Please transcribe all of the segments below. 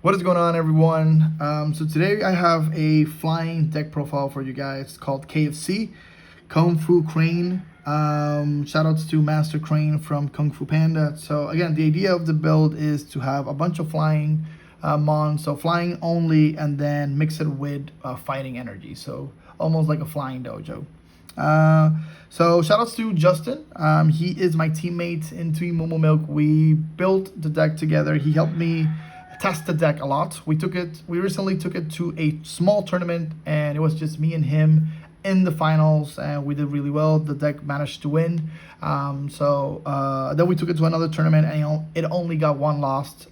What is going on, everyone? So today I have a flying deck profile for you guys called KFC, Kung Fu Crane. Shoutouts to Master Crane from Kung Fu Panda. So again, the idea of the build is to have a bunch of flying mons, so flying only, and then mix it with fighting energy. So almost like a flying dojo. So shoutouts to Justin. He is my teammate in Team Momo Milk. We built the deck together. He helped me test the deck a lot. We recently took it to a small tournament, and it was just me and him in the finals, and we did really well. The deck managed to win. Then we took it to another tournament, and it only got one loss.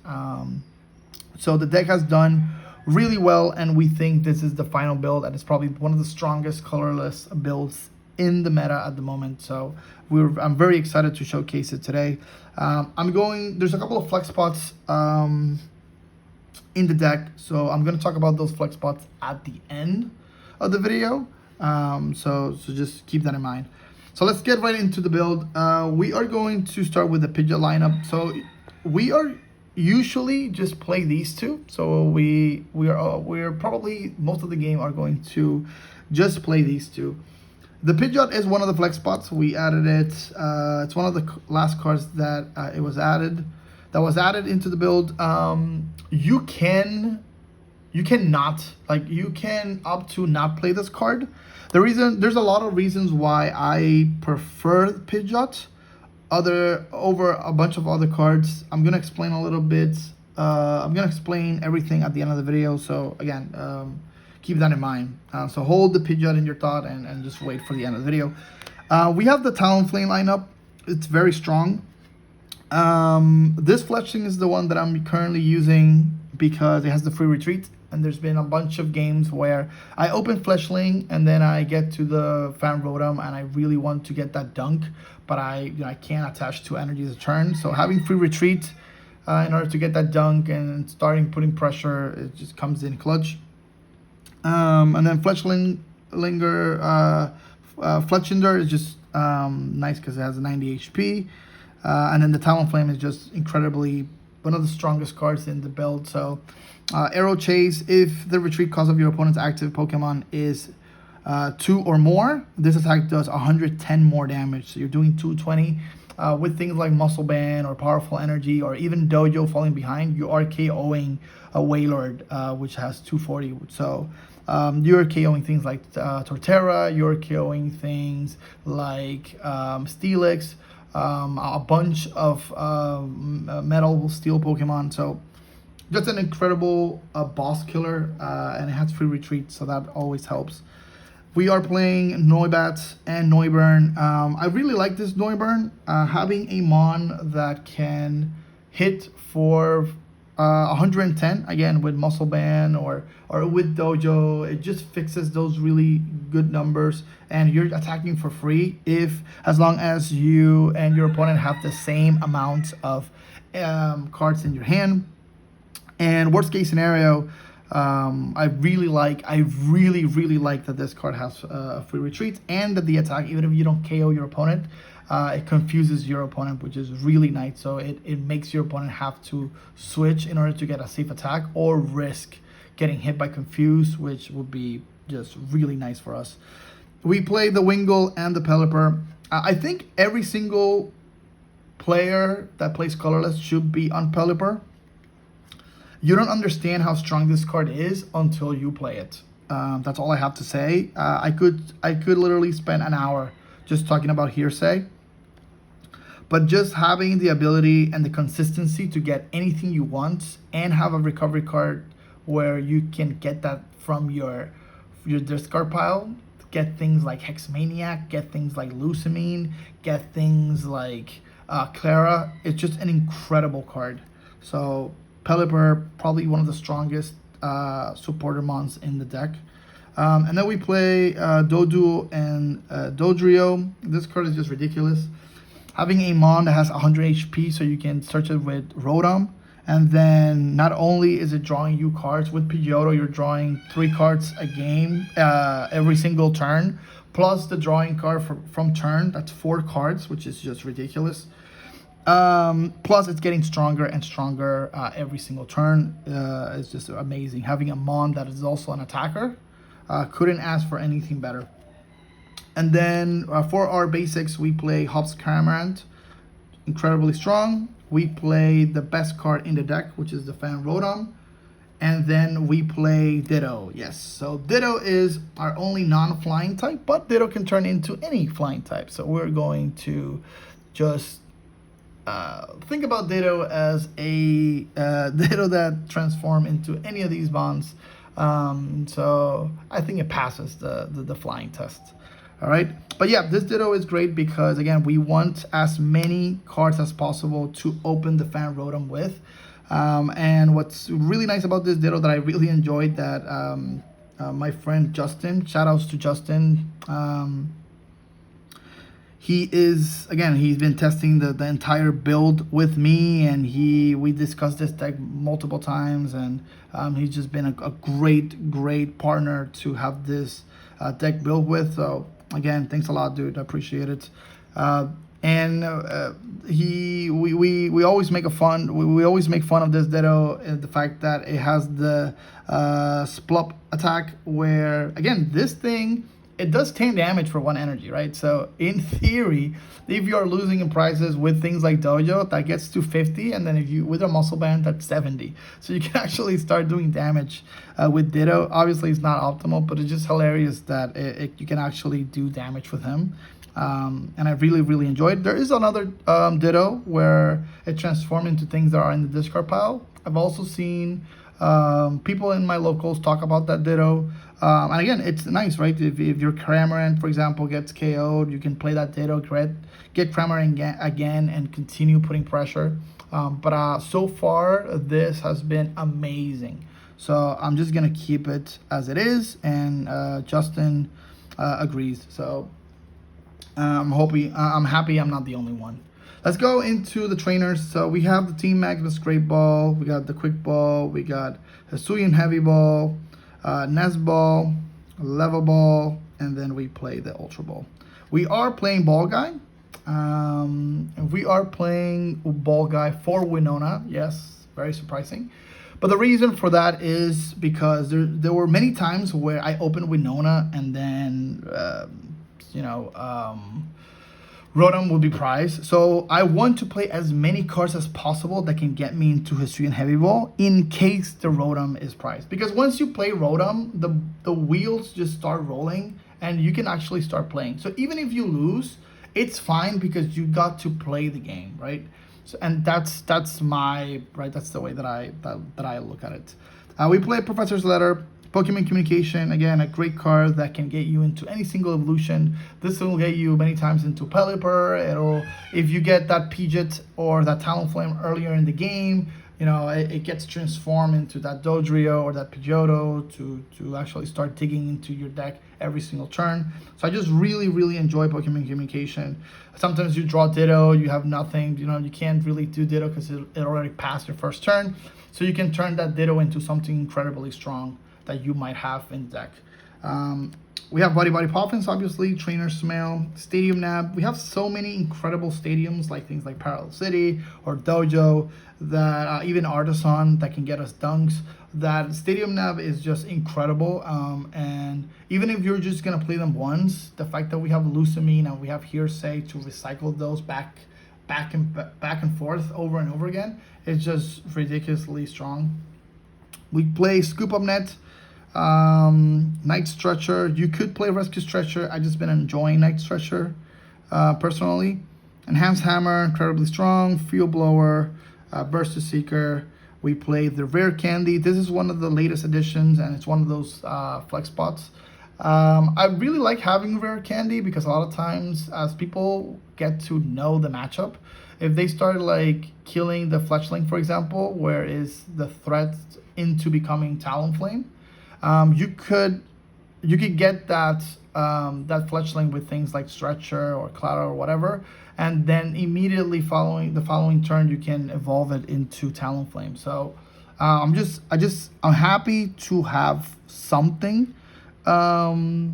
So the deck has done really well, and we think this is the final build, and it's probably one of the strongest colorless builds in the meta at the moment. So I'm very excited to showcase it today. There's a couple of flex spots in the deck, so I'm going to talk about those flex spots at the end of the video. So just keep that in mind. So let's get right into the build. We are going to start with the Pidgeot lineup. So we are usually just play these two. So we're probably most of the game are going to just play these two. The Pidgeot is one of the flex spots. We added it. It's one of the last cards that was added into the build. You can opt to not play this card. There's a lot of reasons why I prefer Pidgeot over a bunch of other cards. I'm gonna explain a little bit. I'm gonna explain everything at the end of the video. So again, keep that in mind. So hold the Pidgeot in your thought and just wait for the end of the video. We have the Talonflame lineup. It's very strong. This Fletchling is the one that I'm currently using because it has the free retreat, and there's been a bunch of games where I open Fletchling and then I get to the Fan Rotom and I really want to get that dunk, but I can't attach 2 energies a turn. So having free retreat in order to get that dunk and starting putting pressure, it just comes in clutch. And then Fletchinder is just nice because it has a 90 HP. And then the Talonflame is just incredibly one of the strongest cards in the build. So Arrow Chase, if the retreat cost of your opponent's active Pokemon is 2 or more, this attack does 110 more damage. So you're doing 220. With things like Muscle Band or Powerful Energy or even Dojo falling behind, you are KOing a Wailord, which has 240. So you're KOing things like Torterra, you're KOing things like Steelix, a bunch of metal steel Pokemon. So just an incredible boss killer, and it has free retreat, so that always helps. We are playing Noibat and Noivern. I really like this Noivern. Having a mon that can hit for 110, again with Muscle Band or with Dojo, it just fixes those really good numbers, and you're attacking for free as long as you and your opponent have the same amount of cards in your hand. And worst case scenario, I really like that this card has free retreat, and that the attack, even if you don't KO your opponent, it confuses your opponent, which is really nice. So it makes your opponent have to switch in order to get a safe attack or risk getting hit by Confuse, which would be just really nice for us. We play the Wingull and the Pelipper. I think every single player that plays colorless should be on Pelipper. You don't understand how strong this card is until you play it. That's all I have to say. I could literally spend an hour just talking about hearsay, but just having the ability and the consistency to get anything you want and have a recovery card where you can get that from your discard pile, get things like Hexmaniac, get things like Lucamine, get things like Clara. It's just an incredible card. So Pelipper, probably one of the strongest supporter mons in the deck. And then we play Doduo and Dodrio. This card is just ridiculous. Having a mon that has 100 HP, so you can search it with Rotom. And then not only is it drawing you cards, with Pidgeotto you're drawing 3 cards a game every single turn, plus the drawing card from turn. That's 4 cards, which is just ridiculous. Plus, it's getting stronger and stronger every single turn. It's just amazing. Having a Mon that is also an attacker, couldn't ask for anything better. And then for our basics, we play Hops Cramorant, incredibly strong. We play the best card in the deck, which is the Fan Rotom. And then we play Ditto. Yes, so Ditto is our only non-flying type, but Ditto can turn into any flying type. So we're going to just think about Ditto as a Ditto that transforms into any of these bonds. So I think it passes the flying test. All right, but yeah, this Ditto is great because again, we want as many cards as possible to open the Fan Rotom with. And what's really nice about this Ditto that I really enjoyed that my friend Justin, shout outs to Justin, he's been testing the entire build with me, and we discussed this deck multiple times, and he's just been a great partner to have this deck built with. So again, thanks a lot, dude. I appreciate it. And we always make we always make fun of this Ditto, the fact that it has the Splup attack, where again, this thing, it does 10 damage for 1 energy, right? So in theory, if you're losing in prices with things like Dojo, that gets to 50, and then if you with a muscle band, that's 70. So you can actually start doing damage with Ditto. Obviously, it's not optimal, but it's just hilarious that you can actually do damage with him. And I really enjoyed. There is another Ditto where it transforms into things that are in the discard pile. I've also seen people in my locals talk about that Ditto. And again, it's nice, right? If your Cramorant, for example, gets KO'd, you can play that Ditto, get Cramorant again, and continue putting pressure. But so far, this has been amazing. So I'm just going to keep it as it is. And Justin agrees. So I'm happy I'm not the only one. Let's go into the trainers. So we have the Team Magnus Great Ball, we got the Quick Ball, we got Hisuian Heavy Ball, Nest Ball, Level Ball, and then we play the Ultra Ball. We are playing Ball Guy. We are playing Ball Guy for Winona. Yes, very surprising. But the reason for that is because there were many times where I opened Winona and then Rotom will be prized. So I want to play as many cards as possible that can get me into Hisuian Heavy Ball in case the Rotom is prized. Because once you play Rotom, the wheels just start rolling and you can actually start playing. So even if you lose, it's fine because you got to play the game, right? So, and that's my right. That's the way that I look at it. We play Professor's Letter. Pokémon Communication, again, a great card that can get you into any single evolution. This will get you many times into Pelipper. If you get that Pidgeot or that Talonflame earlier in the game, it gets transformed into that Dodrio or that Pidgeotto to actually start digging into your deck every single turn. So I just really enjoy Pokémon Communication. Sometimes you draw Ditto, you have nothing, you can't really do Ditto because it already passed your first turn. So you can turn that Ditto into something incredibly strong that you might have in deck. We have Buddy-Buddy Poffin, obviously, Trainers Mail, Stadium Nav. We have so many incredible stadiums, like things like Parallel City or Dojo, that even Artisan that can get us dunks. That Stadium Nav is just incredible. And even if you're just gonna play them once, the fact that we have Lucamine and we have Hearsay to recycle those back and forth over and over again, is just ridiculously strong. We play Scoop Up Net, Night Stretcher. You could play Rescue Stretcher. I've just been enjoying Night Stretcher personally. Enhanced Hammer, incredibly strong. Field Blower, Burst to Seeker. We play the Rare Candy. This is one of the latest additions, and it's one of those flex spots. I really like having Rare Candy because a lot of times as people get to know the matchup, if they start like killing the Fletchling, for example, where is the threat into becoming Talonflame, you could get that Fletchling with things like Stretcher or Clara or whatever, and then immediately following the following turn you can evolve it into Talonflame. So I'm happy to have something to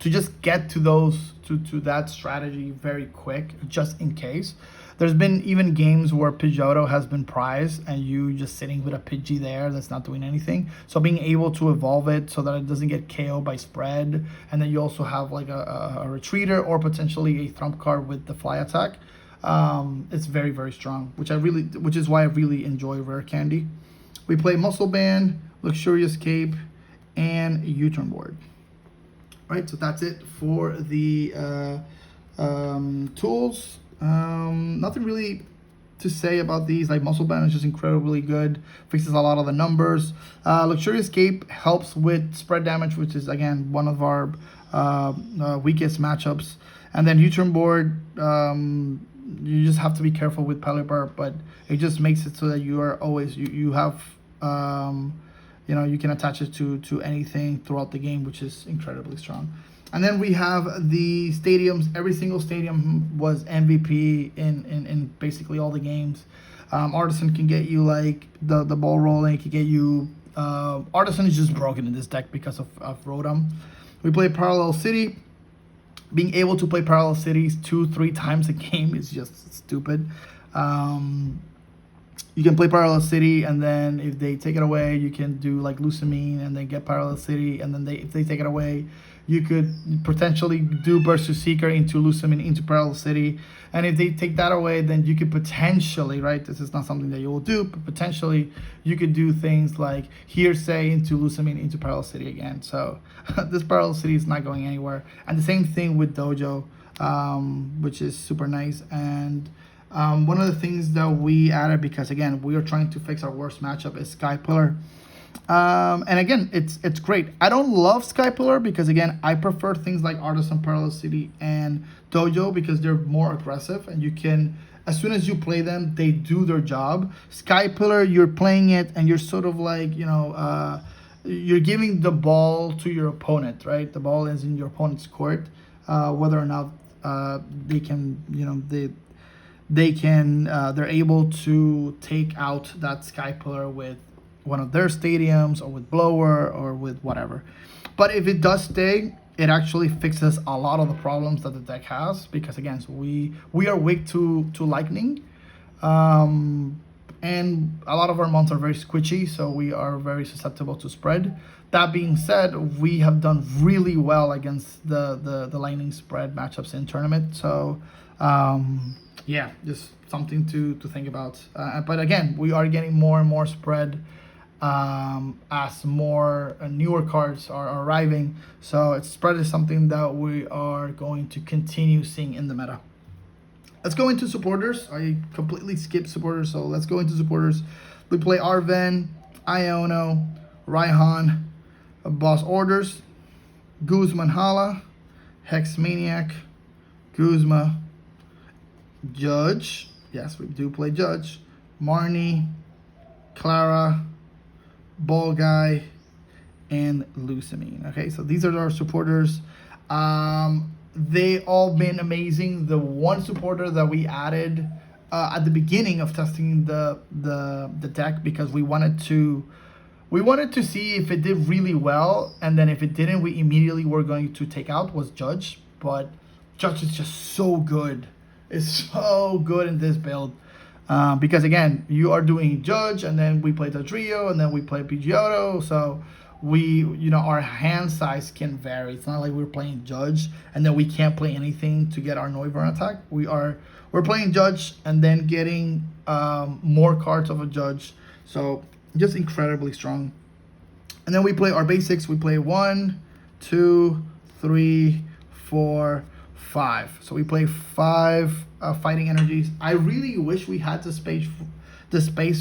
just get to that strategy very quick, just in case. There's been even games where Pidgeotto has been prized and you just sitting with a Pidgey there that's not doing anything. So being able to evolve it so that it doesn't get KO'd by spread, and then you also have like a retreater or potentially a trump card with the fly attack. It's very, very strong, which is why I really enjoy Rare Candy. We play Muscle Band, Luxurious Cape, and U-turn board. Right, so that's it for the tools. Nothing really to say about these. Like Muscle Band is just incredibly good, fixes a lot of the numbers. Luxurious Cape helps with spread damage, which is again one of our weakest matchups. And then U-turn board, you just have to be careful with Pelipper, but it just makes it so that you are always you have you know, you can attach it to anything throughout the game, which is incredibly strong. And then we have the stadiums. Every single stadium was MVP in basically all the games. Artisan can get you like the ball rolling. It can get you. Artisan is just broken in this deck because of Rotom. We play Parallel City. Being able to play Parallel Cities 2-3 times a game is just stupid. You can play Parallel City, and then if they take it away, you can do like Lusamine and then get Parallel City, and then if they take it away, you could potentially do Burst to Seeker into Lusamine into Parallel City. And if they take that away, then you could potentially, right, this is not something that you will do, but potentially you could do things like Hearsay into Lusamine into Parallel City again. So this Parallel City is not going anywhere. And the same thing with Dojo, which is super nice. And one of the things that we added, because again, we are trying to fix our worst matchup, is Sky Pillar. And again, it's great. I don't love Sky Pillar because again, I prefer things like Artisan, Parallel City, and Dojo because they're more aggressive, and you can, as soon as you play them, they do their job. Sky Pillar, you're playing it and you're sort of like, you know, you're giving the ball to your opponent, right? The ball is in your opponent's court, whether or not they can, you know, they're able to take out that Sky Pillar with one of their stadiums or with Blower or with whatever. But if it does stay, it actually fixes a lot of the problems that the deck has, because again, so we are weak to lightning, and a lot of our mons are very squishy, so we are very susceptible to spread. That being said, we have done really well against the lightning spread matchups in tournament. So yeah, just something to think about. But again, we are getting more and more spread as more newer cards are arriving. So spread is something that we are going to continue seeing in the meta. Let's go into supporters. I completely skipped supporters, so let's go into supporters. We play Arven, Iono, Raihan, Boss Orders, Guzman Hala, Hex Maniac, Guzma, Judge. Yes, we do play Judge. Marnie, Clara, Ball Guy, and Lusamine. Okay, so these are our supporters. They all been amazing. The one supporter that we added at the beginning of testing the deck, because we wanted to see if it did really well, and then if it didn't, we immediately were going to take out, was Judge. But Judge is just so good. It's so good in this build. Because again, you are doing Judge, and then we play Dodrio, and then we play Pidgeotto. So our hand size can vary. It's not like we're playing Judge and then we can't play anything to get our Noivern attack. We're playing Judge and then getting more cards of a Judge. So just incredibly strong. And then we play our basics. We play 1, 2, 3, 4, 5. So we play 5 fighting energies. I really wish we had the space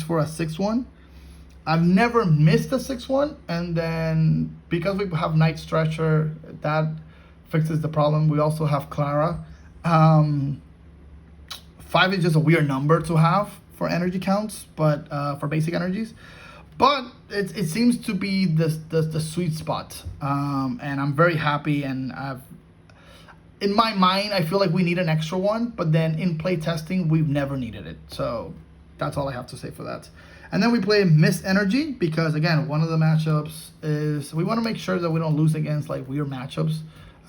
for a 6-1. I've never missed a 6-1, and then because we have Night Stretcher, that fixes the problem. We also have Clara. 5 is just a weird number to have for energy counts, but for basic energies. But it seems to be the sweet spot, and I'm very happy. And in my mind, I feel like we need an extra one, but then in play testing, we've never needed it. So that's all I have to say for that. And then we play Mist Energy, because again, one of the matchups is we want to make sure that we don't lose against like weird matchups,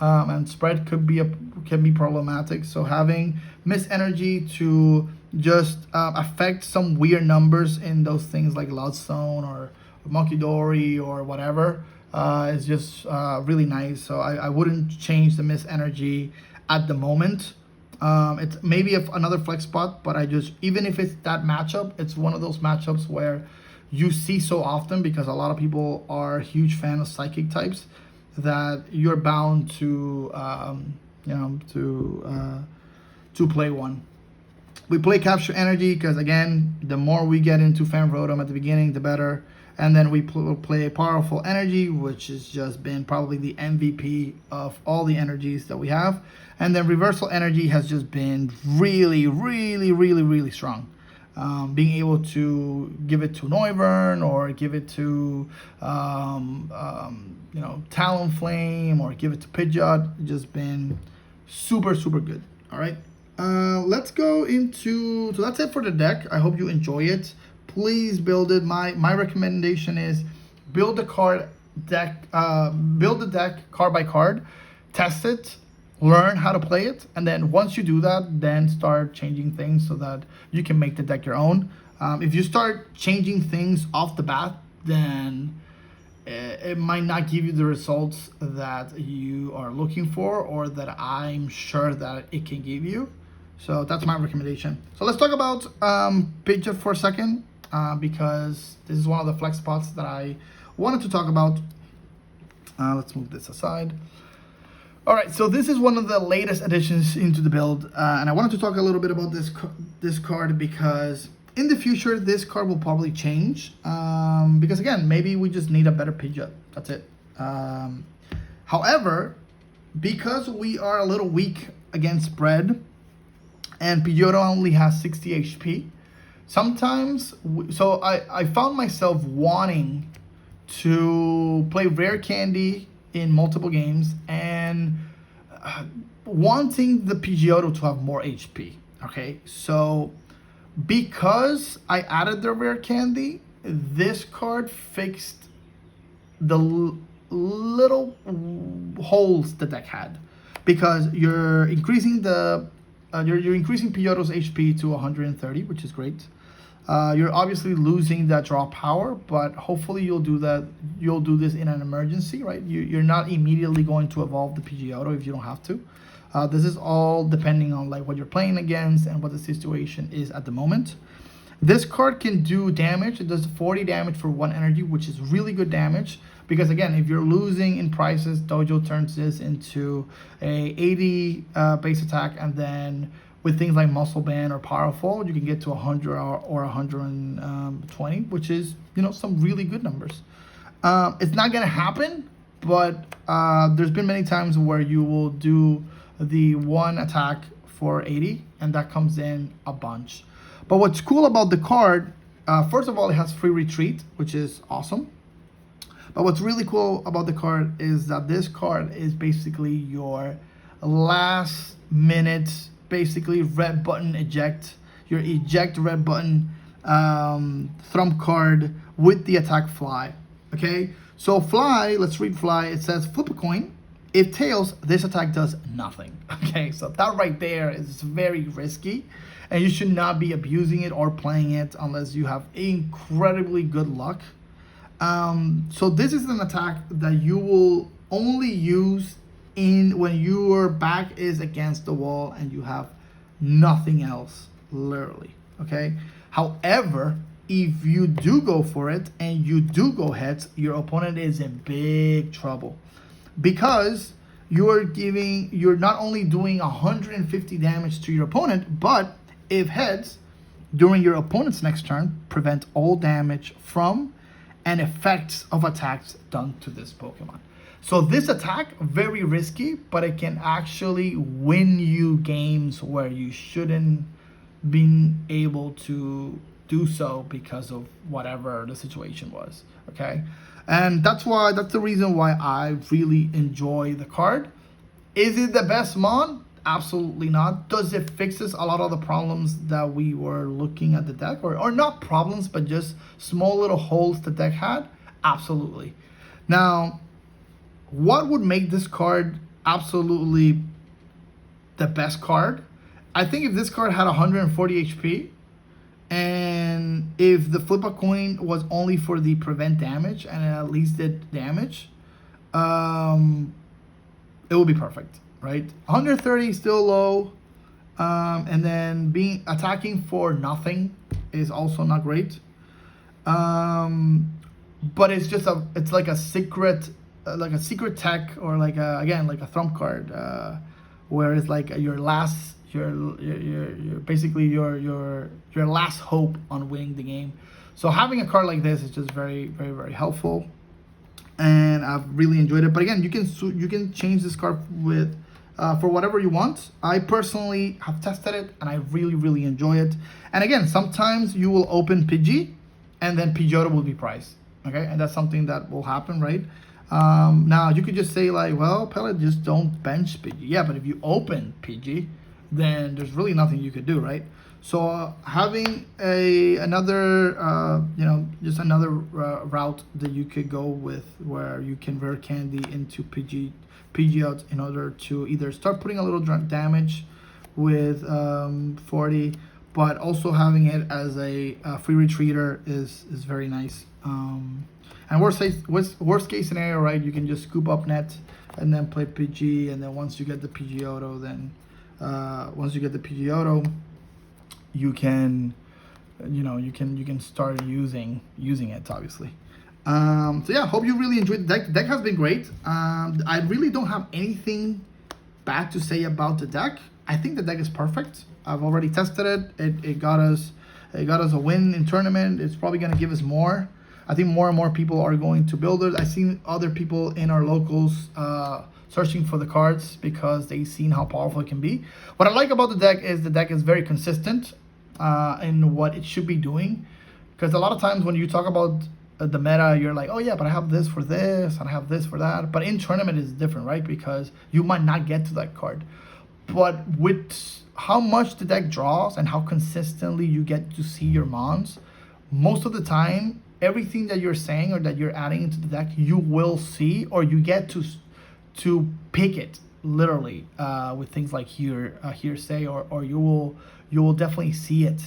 and spread can be problematic. So having Mist Energy to just affect some weird numbers in those things like Loudstone or Monkey Dory or whatever. It's just really nice. So I wouldn't change the Miss Energy at the moment. It's maybe another flex spot, but even if it's that matchup, it's one of those matchups where you see so often, because a lot of people are huge fan of psychic types, that you're bound to to play one. We play Capture Energy because, again, the more we get into Fan Rotom at the beginning, the better. And then we play Powerful Energy, which has just been probably the MVP of all the energies that we have. And then Reversal Energy has just been really, really, really, really strong. Being able to give it to Noivern, or give it to Talonflame, or give it to Pidgeot, just been super, super good. All right. Let's go into, so that's it for the deck. I hope you enjoy it. Please build it. My recommendation is build the deck card by card, test it, learn how to play it, and then once you do that, then start changing things so that you can make the deck your own. If you start changing things off the bat, then it might not give you the results that you are looking for, or that I'm sure that it can give you. So that's my recommendation. So let's talk about Pidgeot for a second, because this is one of the flex spots that I wanted to talk about. Let's move this aside. All right, so this is one of the latest additions into the build, and I wanted to talk a little bit about this card, because in the future this card will probably change, because again, maybe we just need a better Pidgeot. That's it. However, because we are a little weak against spread, and Pidgeotto only has 60 HP, sometimes, so I found myself wanting to play Rare Candy in multiple games, and wanting the Pidgeotto to have more HP. Okay, so because I added the Rare Candy, this card fixed the little holes the deck had, because you're increasing you're increasing Pidgeotto's HP to 130, which is great. You're obviously losing that draw power, but hopefully you'll do this in an emergency, right? You're not immediately going to evolve the Pidgeotto if you don't have to. This is all depending on like what you're playing against and what the situation is at the moment. This card can do damage. It does 40 damage for 1 energy, which is really good damage, because again, if you're losing in prices, Dojo turns this into a 80 base attack, and then with things like Muscle Band or Powerful, you can get to 100 or 120, which is, some really good numbers. It's not going to happen, but there's been many times where you will do the one attack for 80, and that comes in a bunch. But what's cool about the card, first of all, it has free retreat, which is awesome. But what's really cool about the card is that this card is basically your last minute, basically red button eject, your eject red button thumb card with the attack Fly. Okay, so Fly, let's read Fly. It says flip a coin. If tails, this attack does nothing. Okay, so that right there is very risky, and you should not be abusing it or playing it unless you have incredibly good luck. So this is an attack that you will only use when your back is against the wall and you have nothing else, literally. Okay. However, if you do go for it and you do go heads, your opponent is in big trouble, because you're not only doing 150 damage to your opponent, but if heads, during your opponent's next turn, prevent all damage from and effects of attacks done to this Pokemon. So this attack, very risky, but it can actually win you games where you shouldn't be able to do so because of whatever the situation was, okay? And that's the reason why I really enjoy the card. Is it the best mon? Absolutely not. Does it fixes a lot of the problems that we were looking at the deck, or not problems, but just small little holes the deck had? Absolutely. Now, what would make this card absolutely the best card I think if this card had 140 HP, and if the flip a coin was only for the prevent damage and it at least did damage, it would be perfect, right? 130 is still low, and then attacking for nothing is also not great. But it's just it's like a secret tech, or like a trump card, where it's like your basically your last hope on winning the game. So having a card like this is just very, very, very helpful, and I've really enjoyed it. But again, you can change this card with for whatever you want. I personally have tested it and I really, really enjoy it. And again, sometimes you will open Pidgey and then Pidgeotto will be priced, okay? And that's something that will happen, right? Now you could just say like, well, Pellet, just don't bench Pidgey. Yeah, but if you open Pidgey, then there's really nothing you could do, right? So having another route that you could go with, where you can Rare Candy into Pidgeot in order to either start putting a little damage with 40, but also having it as a free retreater is very nice. And worst case scenario, right? You can just scoop up net and then play Pidgey, and then once you get the Pidgeotto, you can start using it, obviously. So yeah, hope you really enjoyed the deck. The deck has been great. I really don't have anything bad to say about the deck. I think the deck is perfect. I've already tested it. It got us a win in tournament. It's probably going to give us more. I think more and more people are going to build it. I've seen other people in our locals searching for the cards because they've seen how powerful it can be. What I like about the deck is very consistent in what it should be doing. Because a lot of times when you talk about the meta, you're like, oh yeah, but I have this for this and I have this for that. But in tournament it's different, right? Because you might not get to that card. But with how much the deck draws and how consistently you get to see your mons, most of the time, everything that you're saying or that you're adding into the deck, you will see, or you get to pick it literally with things like hearsay, or you will definitely see it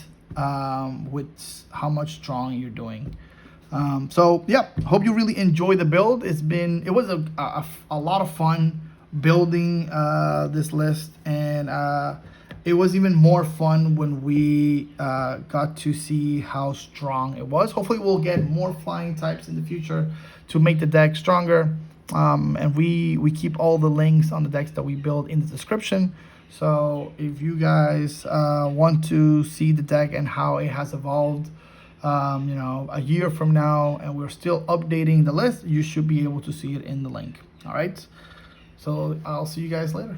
with how much drawing you're doing. So yeah, hope you really enjoy the build. It was a lot of fun building this list, and it was even more fun when we got to see how strong it was. Hopefully we'll get more flying types in the future to make the deck stronger. And we keep all the links on the decks that we build in the description. So if you guys want to see the deck and how it has evolved, a year from now, and we're still updating the list, you should be able to see it in the link. All right. So I'll see you guys later.